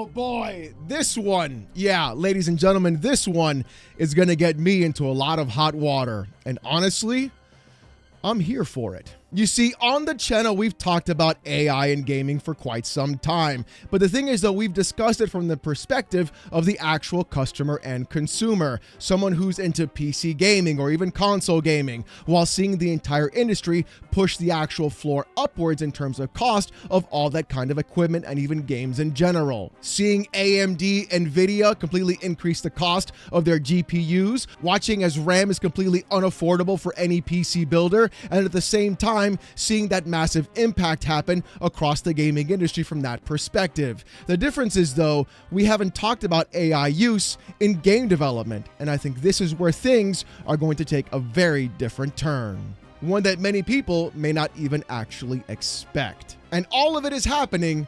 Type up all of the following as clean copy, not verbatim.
Oh boy, this one. Yeah, ladies and gentlemen, this one is going to get me into a lot of hot water. And honestly, I'm here for it. You see, on the channel, we've talked about AI in gaming for quite some time. But the thing is, though, we've discussed it from the perspective of the actual customer and consumer, someone who's into PC gaming or even console gaming, while seeing the entire industry push the actual floor upwards in terms of cost of all that kind of equipment and even games in general. Seeing AMD, Nvidia completely increase the cost of their GPUs, watching as RAM is completely unaffordable for any PC builder, and at the same time, seeing that massive impact happen across the gaming industry from that perspective. The difference is, though, we haven't talked about AI use in game development, and I think this is where things are going to take a very different turn. One that many people may not even actually expect. And all of it is happening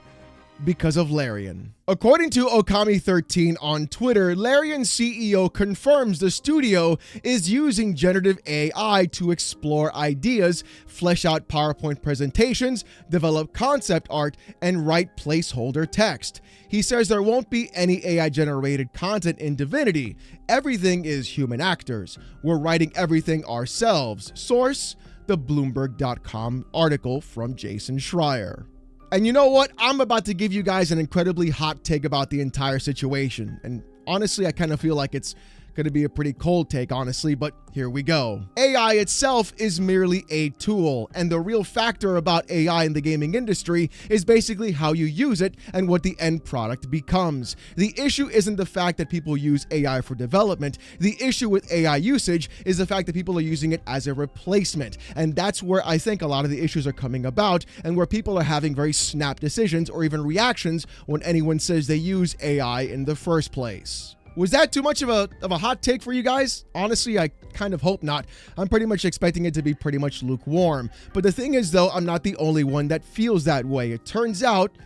because of Larian. According to Okami13 on Twitter, Larian's CEO confirms the studio is using generative AI to explore ideas, flesh out PowerPoint presentations, develop concept art, and write placeholder text. He says there won't be any AI-generated content in Divinity. Everything is human actors. We're writing everything ourselves. Source, the Bloomberg.com article from Jason Schreier. And you know what? I'm about to give you guys an incredibly hot take about the entire situation. And honestly, I kind of feel like it's going to be a pretty cold take, honestly, but here we go. AI itself is merely a tool, and the real factor about AI in the gaming industry is basically how you use it and what the end product becomes. The issue isn't the fact that people use AI for development. The issue with AI usage is the fact that people are using it as a replacement, and that's where I think a lot of the issues are coming about, and where people are having very snap decisions or even reactions when anyone says they use AI in the first place. Was that too much of a hot take for you guys? Honestly, I kind of hope not. I'm pretty much expecting it to be pretty much lukewarm. But the thing is, though, I'm not the only one that feels that way. It turns out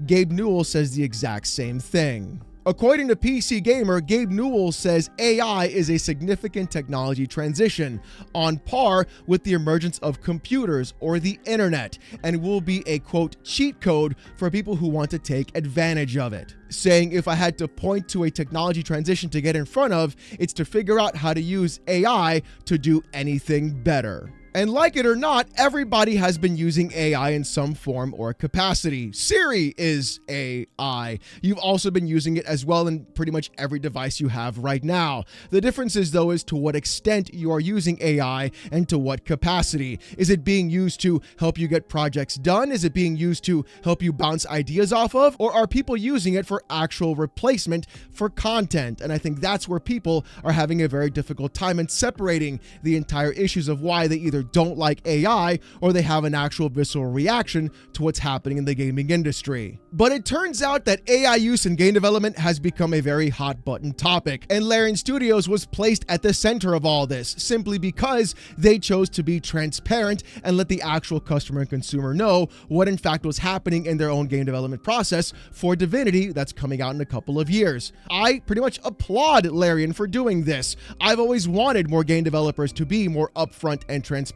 Gabe Newell says the exact same thing. According to PC Gamer, Gabe Newell says AI is a significant technology transition, on par with the emergence of computers or the internet, and will be a, quote, cheat code for people who want to take advantage of it. Saying if I had to point to a technology transition to get in front of, it's to figure out how to use AI to do anything better. And like it or not, everybody has been using AI in some form or capacity. Siri is AI. You've also been using it as well in pretty much every device you have right now. The difference is, though, is to what extent you are using AI and to what capacity. Is it being used to help you get projects done? Is it being used to help you bounce ideas off of? Or are people using it for actual replacement for content? And I think that's where people are having a very difficult time in separating the entire issues of why they either don't like AI or they have an actual visceral reaction to what's happening in the gaming industry. But it turns out that AI use in game development has become a very hot button topic, and Larian Studios was placed at the center of all this simply because they chose to be transparent and let the actual customer and consumer know what in fact was happening in their own game development process for Divinity that's coming out in a couple of years. I pretty much applaud Larian for doing this. I've always wanted more game developers to be more upfront and transparent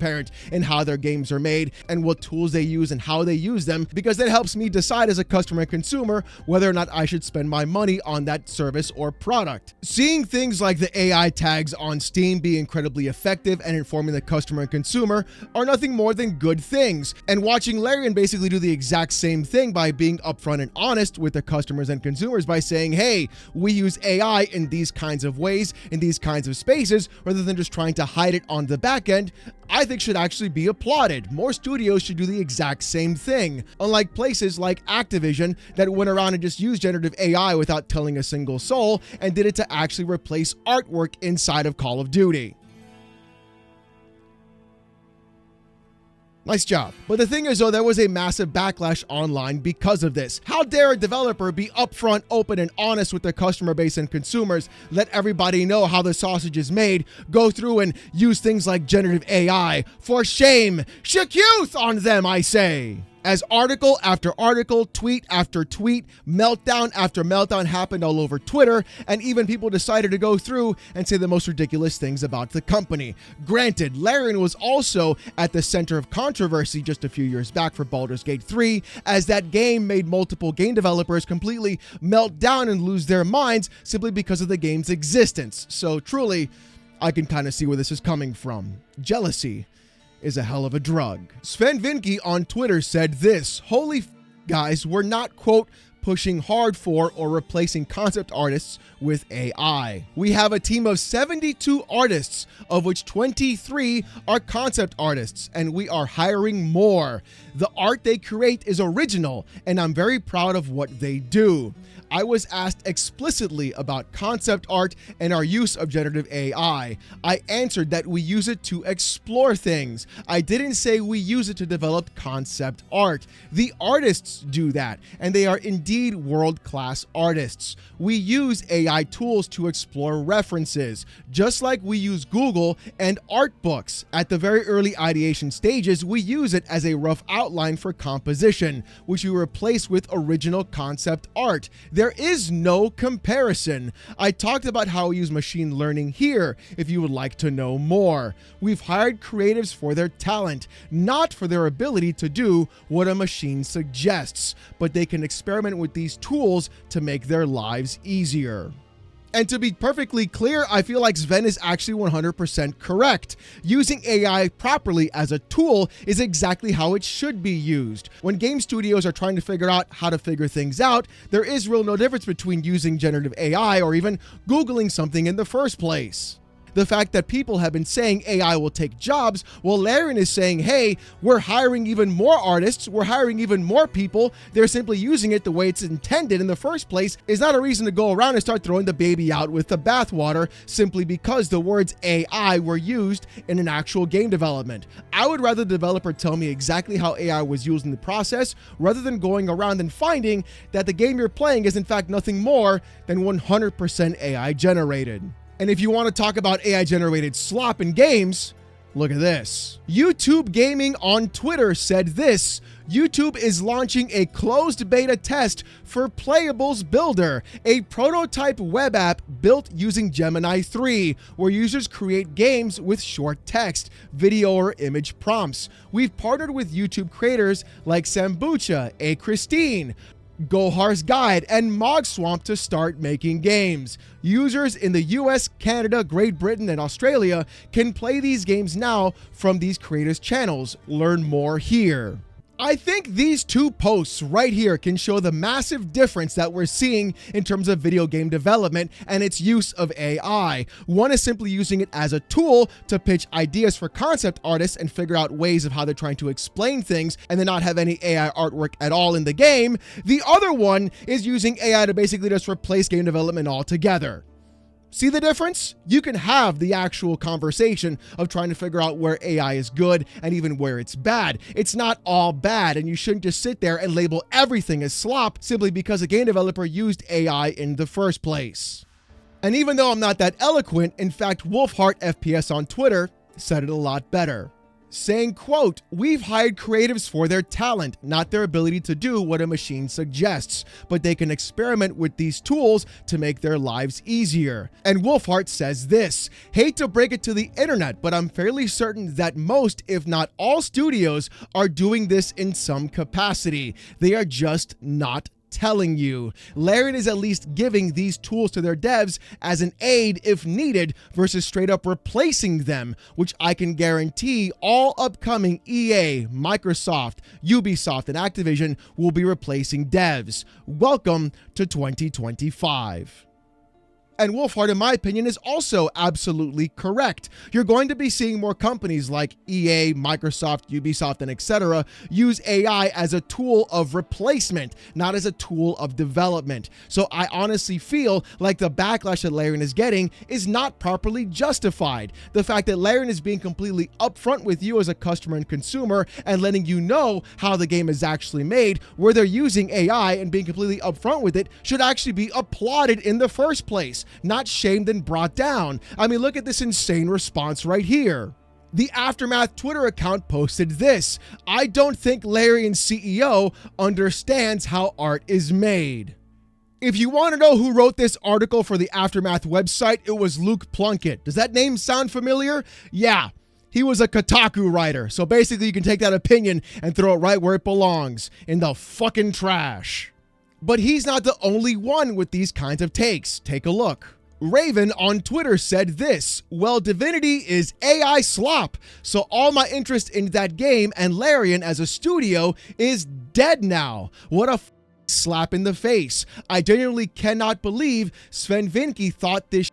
in how their games are made and what tools they use and how they use them, because that helps me decide as a customer and consumer whether or not I should spend my money on that service or product. Seeing things like the AI tags on Steam be incredibly effective and informing the customer and consumer are nothing more than good things, and watching Larian basically do the exact same thing by being upfront and honest with the customers and consumers by saying, hey, we use AI in these kinds of ways, in these kinds of spaces, rather than just trying to hide it on the back end, I think should actually be applauded. More studios should do the exact same thing, unlike places like Activision that went around and just used generative AI without telling a single soul and did it to actually replace artwork inside of Call of Duty. Nice job. But the thing is, though, there was a massive backlash online because of this. How dare a developer be upfront, open, and honest with their customer base and consumers, let everybody know how the sausage is made, go through and use things like generative AI. For shame! Shikuth on them, I say! As article after article, tweet after tweet, meltdown after meltdown happened all over Twitter, and even people decided to go through and say the most ridiculous things about the company. Granted, Larian was also at the center of controversy just a few years back for Baldur's Gate 3, as that game made multiple game developers completely melt down and lose their minds simply because of the game's existence. So truly, I can kind of see where this is coming from. Jealousy is a hell of a drug. Sven Vinke on Twitter said this: "Holy guys, we're not, quote, pushing hard for or replacing concept artists with AI. We have a team of 72 artists, of which 23 are concept artists, and we are hiring more. The art they create is original, and I'm very proud of what they do." I was asked explicitly about concept art and our use of generative AI. I answered that we use it to explore things. I didn't say we use it to develop concept art. The artists do that, and they are indeed world-class artists. We use AI tools to explore references, just like we use Google and art books. At the very early ideation stages, we use it as a rough outline for composition, which we replace with original concept art. There is no comparison. I talked about how we use machine learning here, if you would like to know more. We've hired creatives for their talent, not for their ability to do what a machine suggests, but they can experiment with these tools to make their lives easier. And to be perfectly clear, I feel like Sven is actually 100% correct. Using AI properly as a tool is exactly how it should be used. When game studios are trying to figure out how to figure things out, there is really no difference between using generative AI or even Googling something in the first place. The fact that people have been saying AI will take jobs, while Larian is saying, hey, we're hiring even more artists, we're hiring even more people, they're simply using it the way it's intended in the first place, is not a reason to go around and start throwing the baby out with the bathwater simply because the words AI were used in an actual game development. I would rather the developer tell me exactly how AI was used in the process rather than going around and finding that the game you're playing is in fact nothing more than 100% AI generated. And if you want to talk about AI-generated slop in games, look at this. YouTube Gaming on Twitter said this: YouTube is launching a closed beta test for Playables Builder, a prototype web app built using Gemini 3, where users create games with short text, video, or image prompts. We've partnered with YouTube creators like Sambucha, A. Christine, Gohar's Guide, and Mogswamp to start making games. Users in the US, Canada, Great Britain, and Australia can play these games now from these creators' channels. Learn more here. I think these two posts right here can show the massive difference that we're seeing in terms of video game development and its use of AI. One is simply using it as a tool to pitch ideas for concept artists and figure out ways of how they're trying to explain things and then not have any AI artwork at all in the game. The other one is using AI to basically just replace game development altogether. See the difference? You can have the actual conversation of trying to figure out where AI is good and even where it's bad. It's not all bad, and you shouldn't just sit there and label everything as slop simply because a game developer used AI in the first place. And even though I'm not that eloquent, in fact, Wolfheart FPS on Twitter said it a lot better, saying, quote, "We've hired creatives for their talent, not their ability to do what a machine suggests, but they can experiment with these tools to make their lives easier." And Wolfheart says this: "Hate to break it to the internet, but I'm fairly certain that most, if not all studios are doing this in some capacity. They are just not telling you." Larian is at least giving these tools to their devs as an aid if needed versus straight up replacing them, which I can guarantee all upcoming EA, Microsoft, Ubisoft, and Activision will be replacing devs. Welcome to 2025. And Wolfheart, in my opinion, is also absolutely correct. You're going to be seeing more companies like EA, Microsoft, Ubisoft, and etc. use AI as a tool of replacement, not as a tool of development. So I honestly feel like the backlash that Larian is getting is not properly justified. The fact that Larian is being completely upfront with you as a customer and consumer and letting you know how the game is actually made, where they're using AI and being completely upfront with it, should actually be applauded in the first place, not shamed and brought down. I mean, look at this insane response right here. The Aftermath Twitter account posted this: "I don't think Larian's CEO understands how art is made." If you want to know who wrote this article for the Aftermath website, it was Luke Plunkett. Does that name sound familiar? Yeah. He was a Kotaku writer, so basically you can take that opinion and throw it right where it belongs, in the fucking trash. But he's not the only one with these kinds of takes. Take a look. Raven on Twitter said this: "Well, Divinity is AI slop, so all my interest in that game and Larian as a studio is dead now. What a slap in the face. I genuinely cannot believe Sven Vincke thought this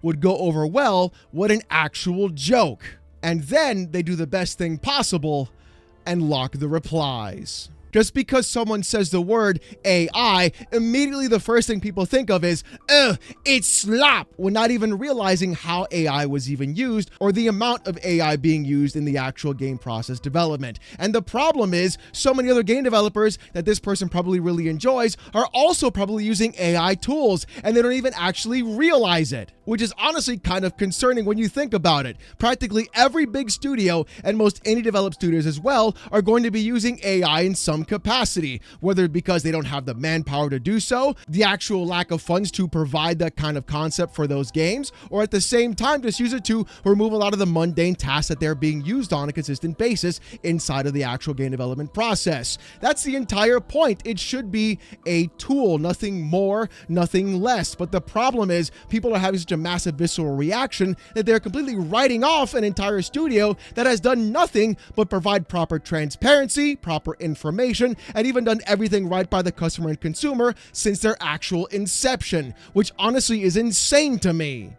would go over well. What an actual joke." And then they do the best thing possible and lock the replies. Just because someone says the word AI, immediately the first thing people think of is, it's slop, when not even realizing how AI was even used or the amount of AI being used in the actual game process development. And the problem is, so many other game developers that this person probably really enjoys are also probably using AI tools, and they don't even actually realize it, which is honestly kind of concerning when you think about it. Practically every big studio, and most indie developed studios as well, are going to be using AI in some capacity, whether because they don't have the manpower to do so, the actual lack of funds to provide that kind of concept for those games, or at the same time just use it to remove a lot of the mundane tasks that they're being used on a consistent basis inside of the actual game development process. That's the entire point. It should be a tool, nothing more, nothing less. But the problem is people are having such a massive visceral reaction that they're completely writing off an entire studio that has done nothing but provide proper transparency, proper information, and even done everything right by the customer and consumer since their actual inception, which honestly is insane to me.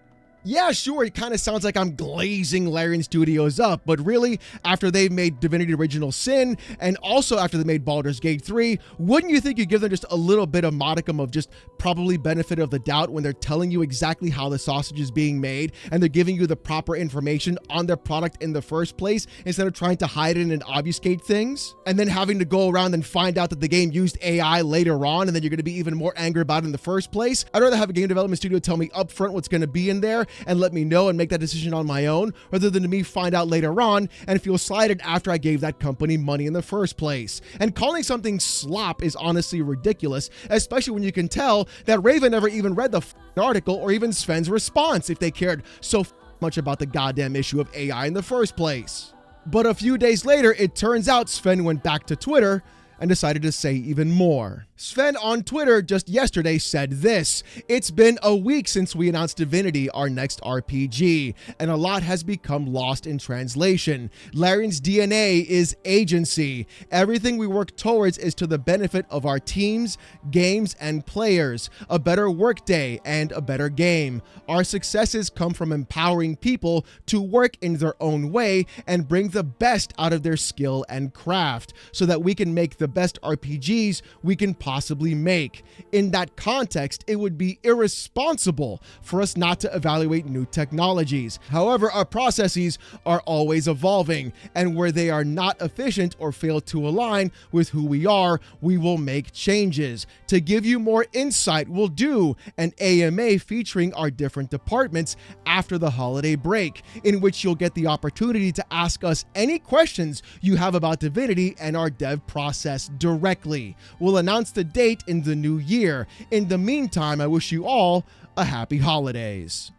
Yeah, sure, it kind of sounds like I'm glazing Larian Studios up, but really, after they've made Divinity Original Sin, and also after they made Baldur's Gate 3, wouldn't you think you'd give them just a little bit of modicum of just probably benefit of the doubt when they're telling you exactly how the sausage is being made, and they're giving you the proper information on their product in the first place, instead of trying to hide it and obfuscate things, and then having to go around and find out that the game used AI later on, and then you're going to be even more angry about it in the first place? I'd rather have a game development studio tell me upfront what's going to be in there, and let me know and make that decision on my own, rather than me find out later on and feel slighted after I gave that company money in the first place. And calling something slop is honestly ridiculous, especially when you can tell that Raven never even read the article or even Sven's response if they cared so much about the goddamn issue of AI in the first place. But a few days later, it turns out Sven went back to Twitter and decided to say even more. Sven on Twitter just yesterday said this: "It's been a week since we announced Divinity, our next RPG, and a lot has become lost in translation. Larian's DNA is agency. Everything we work towards is to the benefit of our teams, games, and players, a better workday and a better game. Our successes come from empowering people to work in their own way and bring the best out of their skill and craft, so that we can make the best RPGs we can possibly make. In that context, it would be irresponsible for us not to evaluate new technologies. However, our processes are always evolving, and where they are not efficient or fail to align with who we are, we will make changes. To give you more insight, we'll do an AMA featuring our different departments after the holiday break, in which you'll get the opportunity to ask us any questions you have about Divinity and our dev process directly. We'll announce the date in the new year. In the meantime, I wish you all a happy holidays."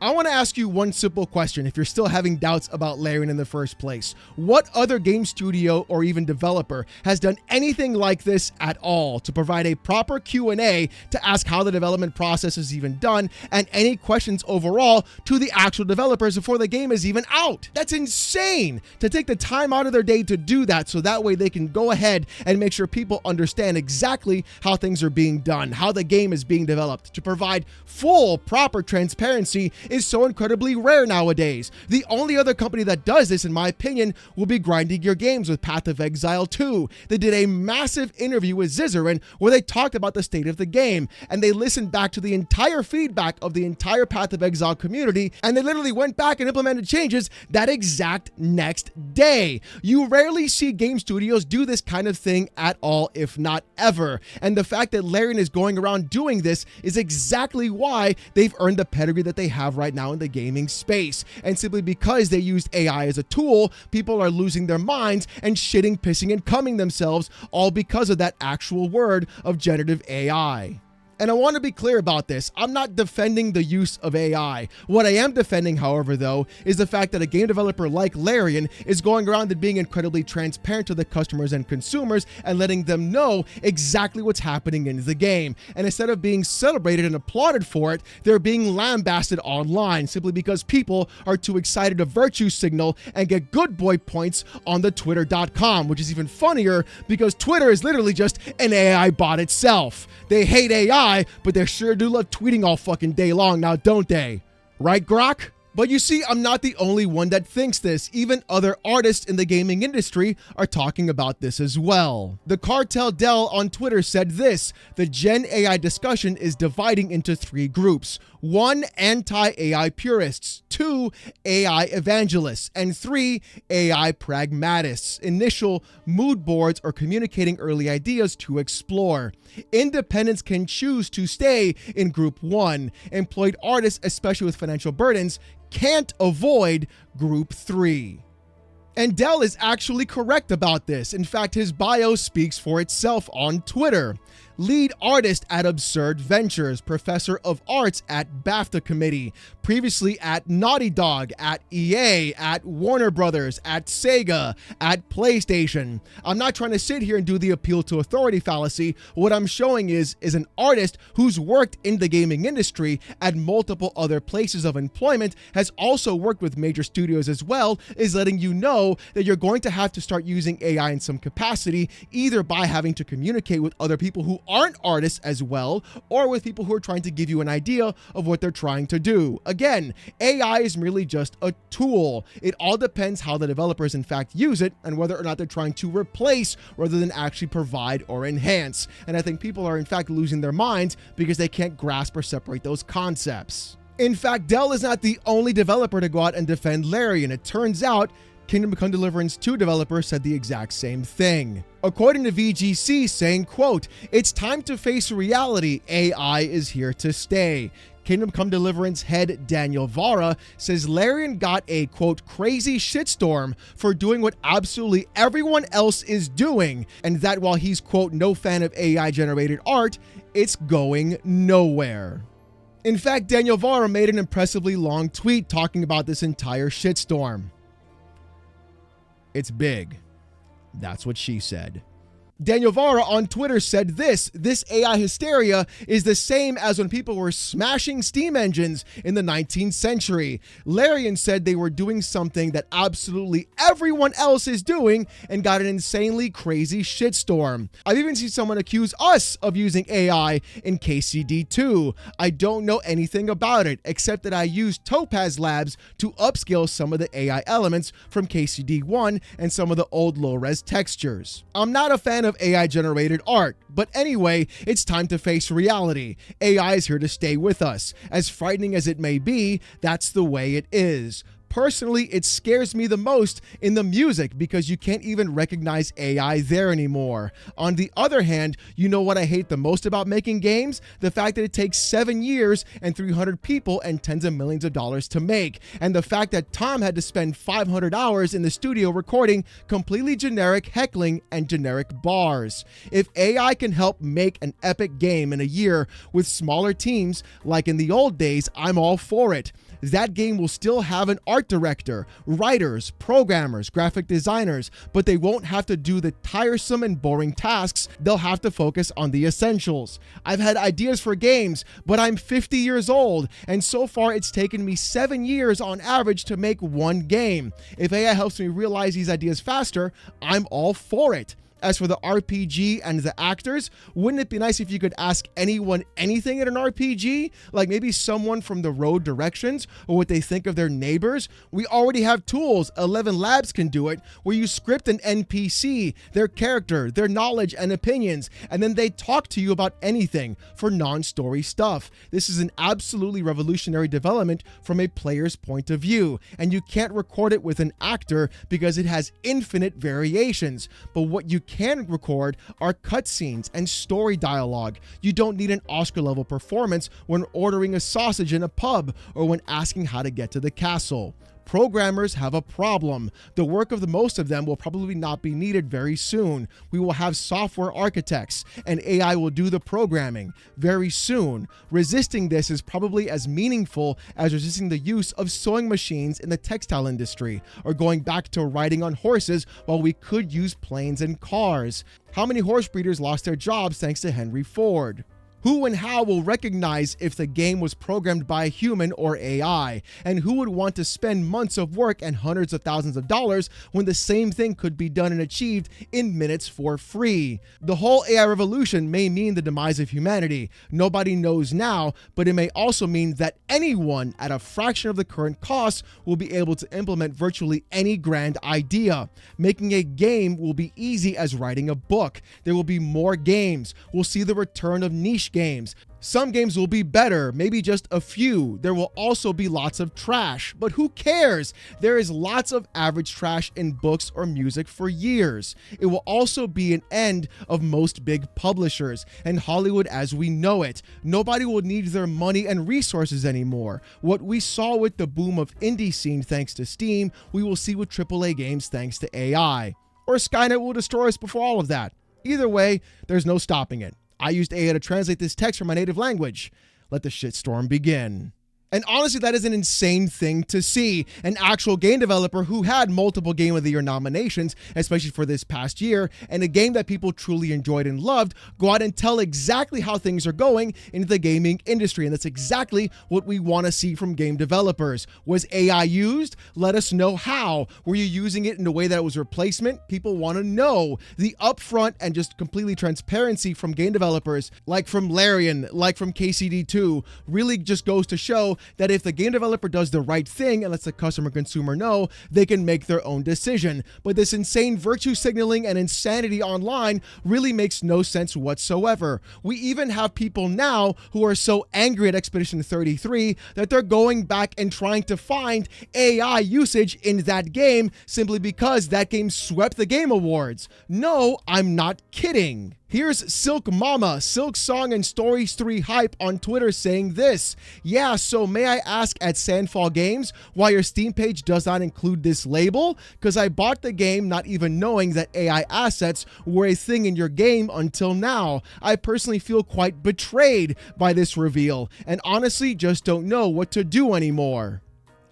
I want to ask you one simple question if you're still having doubts about Larian in the first place. What other game studio or even developer has done anything like this at all to provide a proper Q&A to ask how the development process is even done and any questions overall to the actual developers before the game is even out? That's insane to take the time out of their day to do that, so that way they can go ahead and make sure people understand exactly how things are being done, how the game is being developed. To provide full, proper transparency is so incredibly rare nowadays. The only other company that does this, in my opinion, will be Grinding Gear Games with Path of Exile 2. They did a massive interview with Zizarin where they talked about the state of the game, and they listened back to the entire feedback of the entire Path of Exile community, and they literally went back and implemented changes that exact next day. You rarely see game studios do this kind of thing at all, if not ever. And the fact that Larian is going around doing this is exactly why they've earned the pedigree that they have right right now in the gaming space. And simply because they used AI as a tool, people are losing their minds and shitting, pissing, and cumming themselves, all because of that actual word of generative AI. And I want to be clear about this. I'm not defending the use of AI. What I am defending, however, though, is the fact that a game developer like Larian is going around and being incredibly transparent to the customers and consumers and letting them know exactly what's happening in the game. And instead of being celebrated and applauded for it, they're being lambasted online simply because people are too excited to virtue signal and get good boy points on the twitter.com, which is even funnier because Twitter is literally just an AI bot itself. They hate AI, but they sure do love tweeting all fucking day long now, don't they? Right, Grok? But you see, I'm not the only one that thinks this. Even other artists in the gaming industry are talking about this as well. The Cartel Dell on Twitter said this: the Gen AI discussion is dividing into 3 groups. 1, anti-AI purists, 2, AI evangelists, and 3, AI pragmatists. Initial mood boards are communicating early ideas to explore. Independents can choose to stay in group 1. Employed artists, especially with financial burdens, can't avoid group 3. And Dell is actually correct about this. In fact, his bio speaks for itself on Twitter. Lead artist at Absurd Ventures, professor of arts at BAFTA Committee, previously at Naughty Dog, at EA, at Warner Brothers, at Sega, at PlayStation. I'm not trying to sit here and do the appeal to authority fallacy. What I'm showing is an artist who's worked in the gaming industry at multiple other places of employment, has also worked with major studios as well, is letting you know that you're going to have to start using AI in some capacity, either by having to communicate with other people who aren't artists as well, or with people who are trying to give you an idea of what they're trying to do. Again, AI is merely just a tool. It all depends how the developers in fact use it and whether or not they're trying to replace rather than actually provide or enhance. And I think people are in fact losing their minds because they can't grasp or separate those concepts. In fact, Dell is not the only developer to go out and defend Larian. It turns out Kingdom Come Deliverance 2 developer said the exact same thing. According to VGC, saying, quote, "It's time to face reality. AI is here to stay." Kingdom Come Deliverance head Daniel Vara says Larian got a, quote, "crazy shitstorm for doing what absolutely everyone else is doing," and that while he's, quote, "no fan of AI-generated art, it's going nowhere." In fact, Daniel Vara made an impressively long tweet talking about this entire shitstorm. It's big. That's what she said. Daniel Vara on Twitter said this AI hysteria is the same as when people were smashing steam engines in the 19th century. Larian said they were doing something that absolutely everyone else is doing and got an insanely crazy shitstorm. I've even seen someone accuse us of using AI in KCD2. I don't know anything about it, except that I used Topaz Labs to upscale some of the AI elements from KCD1 and some of the old low-res textures. I'm not a fan of AI-generated art, but anyway, it's time to face reality. AI is here to stay with us. As frightening as it may be, that's the way it is. Personally, it scares me the most in the music because you can't even recognize AI there anymore. On the other hand, you know what I hate the most about making games? The fact that it takes 7 years and 300 people and tens of millions of dollars to make. And the fact that Tom had to spend 500 hours in the studio recording completely generic heckling and generic bars. If AI can help make an epic game in a year with smaller teams like in the old days, I'm all for it. That game will still have an art director, writers, programmers, graphic designers, but they won't have to do the tiresome and boring tasks. They'll have to focus on the essentials. I've had ideas for games, but I'm 50 years old, and so far it's taken me 7 years on average to make one game. If AI helps me realize these ideas faster, I'm all for it. As for the RPG and the actors, wouldn't it be nice if you could ask anyone anything in an RPG? Like maybe someone from the road directions or what they think of their neighbors? We already have tools. 11 Labs can do it, where you script an NPC, their character, their knowledge and opinions, and then they talk to you about anything for non-story stuff. This is an absolutely revolutionary development from a player's point of view, and you can't record it with an actor because it has infinite variations. But what you can record are cutscenes and story dialogue. You don't need an Oscar-level performance when ordering a sausage in a pub or when asking how to get to the castle. Programmers have a problem. The work of the most of them will probably not be needed very soon. We will have software architects, and AI will do the programming very soon. Resisting this is probably as meaningful as resisting the use of sewing machines in the textile industry, or going back to riding on horses while we could use planes and cars. How many horse breeders lost their jobs thanks to Henry Ford? Who and how will recognize if the game was programmed by a human or AI? And who would want to spend months of work and hundreds of thousands of dollars when the same thing could be done and achieved in minutes for free? The whole AI revolution may mean the demise of humanity. Nobody knows now, but it may also mean that anyone at a fraction of the current cost will be able to implement virtually any grand idea. Making a game will be easy as writing a book. There will be more games. We'll see the return of niche games. Some games will be better, maybe just a few. There will also be lots of trash, but who cares? There is lots of average trash in books or music for years. It will also be an end of most big publishers and Hollywood as we know it. Nobody will need their money and resources anymore. What we saw with the boom of indie scene thanks to Steam, we will see with AAA games thanks to AI. Or Skynet will destroy us before all of that. Either way, there's no stopping it. I used AI to translate this text from my native language. Let the shitstorm begin. And honestly, that is an insane thing to see. An actual game developer who had multiple Game of the Year nominations, especially for this past year, and a game that people truly enjoyed and loved, go out and tell exactly how things are going in the gaming industry. And that's exactly what we want to see from game developers. Was AI used? Let us know how. Were you using it in a way that it was a replacement? People want to know. The upfront and just completely transparency from game developers, like from Larian, like from KCD2, really just goes to show that if the game developer does the right thing and lets the customer consumer know, they can make their own decision. But this insane virtue signaling and insanity online really makes no sense whatsoever. We even have people now who are so angry at Expedition 33 that they're going back and trying to find AI usage in that game simply because that game swept the Game Awards. No, I'm not kidding. Here's Silk Mama, Silk Song and Stories 3 Hype on Twitter saying this. Yeah, so may I ask at Sandfall Games why your Steam page does not include this label? Because I bought the game not even knowing that AI assets were a thing in your game until now. I personally feel quite betrayed by this reveal and honestly just don't know what to do anymore.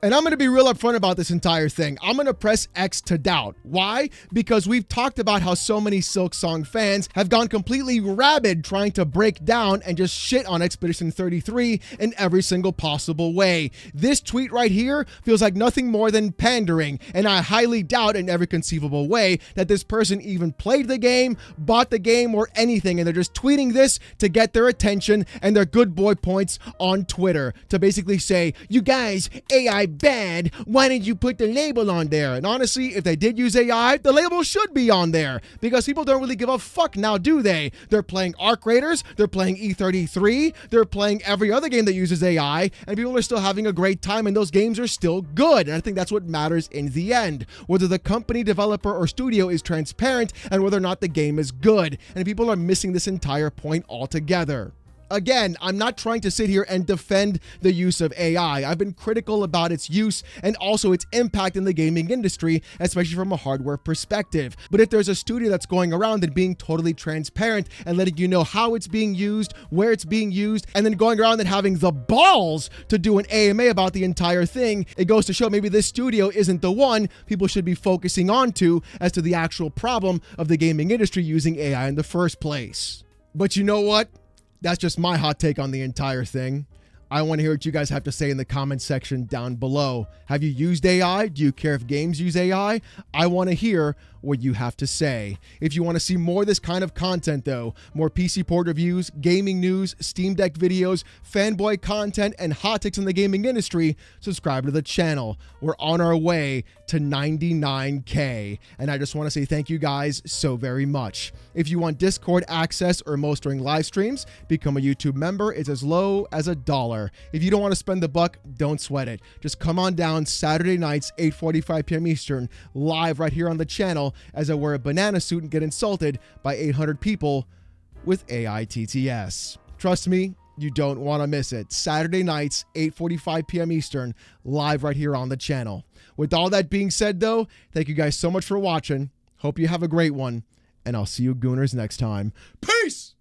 And I'm going to be real upfront about this entire thing. I'm going to press X to doubt. Why? Because we've talked about how so many Silk Song fans have gone completely rabid trying to break down and just shit on Expedition 33 in every single possible way. This tweet right here feels like nothing more than pandering, and I highly doubt in every conceivable way that this person even played the game, bought the game, or anything, and they're just tweeting this to get their attention and their good boy points on Twitter to basically say, you guys, AI bad, why didn't you put the label on there? And honestly, if they did use AI, the label should be on there because people don't really give a fuck now, do they? They're playing Arc Raiders, they're playing E33, they're playing every other game that uses AI, and people are still having a great time, and those games are still good. And I think that's what matters in the end, whether the company, developer, or studio is transparent and whether or not the game is good. And people are missing this entire point altogether. Again, I'm not trying to sit here and defend the use of AI. I've been critical about its use and also its impact in the gaming industry, especially from a hardware perspective. But if there's a studio that's going around and being totally transparent and letting you know how it's being used, where it's being used, and then going around and having the balls to do an AMA about the entire thing, it goes to show maybe this studio isn't the one people should be focusing on to as to the actual problem of the gaming industry using AI in the first place. But you know what? That's just my hot take on the entire thing. I want to hear what you guys have to say in the comment section down below. Have you used AI? Do you care if games use AI? I want to hear what you have to say. If you want to see more of this kind of content though, more PC port reviews, gaming news, Steam Deck videos, fanboy content, and hot takes in the gaming industry, subscribe to the channel. We're on our way to 99K. And I just want to say thank you guys so very much. If you want Discord access or most during live streams, become a YouTube member. It's as low as $1. $1. If you don't want to spend the buck, don't sweat it. Just come on down Saturday nights, 8:45 p.m. Eastern, live right here on the channel as I wear a banana suit and get insulted by 800 people with AITTS. Trust me, you don't want to miss it. Saturday nights, 8:45 p.m. Eastern, live right here on the channel. With all that being said, though, thank you guys so much for watching. Hope you have a great one, and I'll see you Gooners next time. Peace!